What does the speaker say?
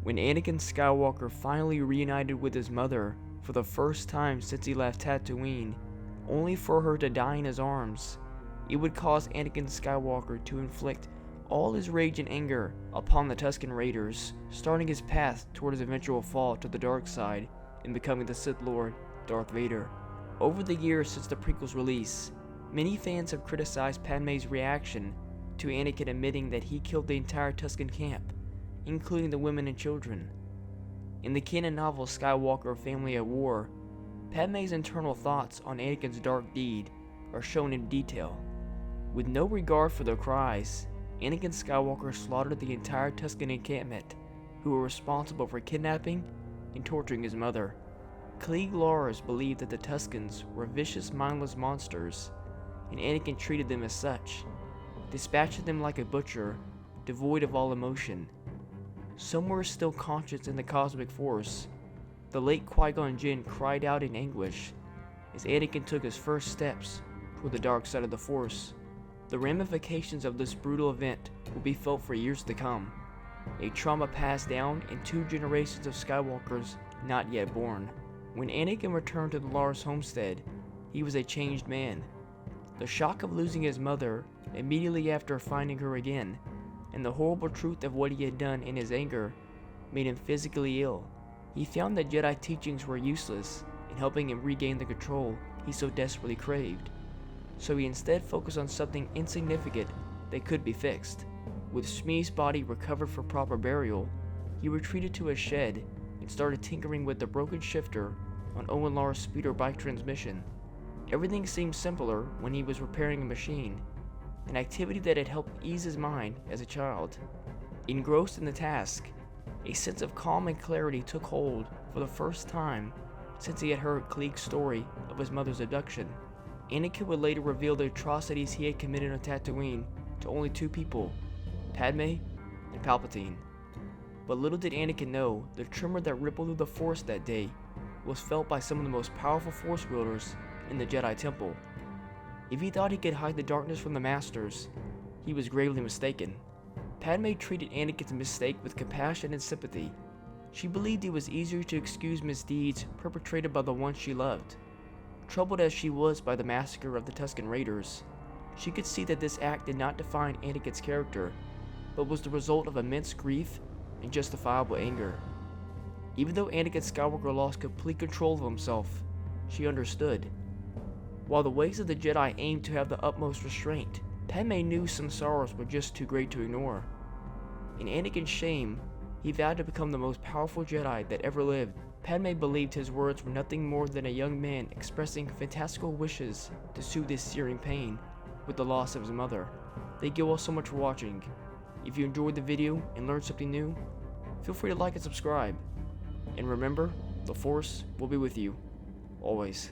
When Anakin Skywalker finally reunited with his mother for the first time since he left Tatooine, only for her to die in his arms, it would cause Anakin Skywalker to inflict all his rage and anger upon the Tusken Raiders, starting his path toward his eventual fall to the dark side and becoming the Sith Lord Darth Vader. Over the years since the prequel's release, many fans have criticized Padmé's reaction to Anakin admitting that he killed the entire Tusken camp, including the women and children. In the canon novel Skywalker: Family at War, Padmé's internal thoughts on Anakin's dark deed are shown in detail. With no regard for their cries, Anakin Skywalker slaughtered the entire Tusken encampment, who were responsible for kidnapping and torturing his mother. Klieg Lars believed that the Tuskens were vicious, mindless monsters, and Anakin treated them as such, dispatching them like a butcher, devoid of all emotion. Somewhere still conscious in the cosmic force, the late Qui-Gon Jinn cried out in anguish as Anakin took his first steps toward the dark side of the Force. The ramifications of this brutal event will be felt for years to come, a trauma passed down in 2 generations of Skywalkers not yet born. When Anakin returned to the Lars homestead, he was a changed man. The shock of losing his mother immediately after finding her again, and the horrible truth of what he had done in his anger, made him physically ill. He found that Jedi teachings were useless in helping him regain the control he so desperately craved, so he instead focused on something insignificant that could be fixed. With Shmi's body recovered for proper burial, he retreated to a shed and started tinkering with the broken shifter on Owen Lars' speeder bike transmission. Everything seemed simpler when he was repairing a machine, an activity that had helped ease his mind as a child. Engrossed in the task, a sense of calm and clarity took hold for the first time since he had heard Klieg's story of his mother's abduction. Anakin would later reveal the atrocities he had committed on Tatooine to only 2 people, Padme and Palpatine. But little did Anakin know the tremor that rippled through the Force that day was felt by some of the most powerful Force wielders in the Jedi Temple. If he thought he could hide the darkness from the Masters, he was gravely mistaken. Padme treated Anakin's mistake with compassion and sympathy. She believed it was easier to excuse misdeeds perpetrated by the one she loved. Troubled as she was by the massacre of the Tusken Raiders, she could see that this act did not define Anakin's character, but was the result of immense grief and justifiable anger. Even though Anakin Skywalker lost complete control of himself, she understood. While the ways of the Jedi aimed to have the utmost restraint, Padme knew some sorrows were just too great to ignore. In Anakin's shame, he vowed to become the most powerful Jedi that ever lived. Padme believed his words were nothing more than a young man expressing fantastical wishes to soothe his searing pain with the loss of his mother. Thank you all so much for watching. If you enjoyed the video and learned something new, feel free to like and subscribe. And remember, the Force will be with you, always.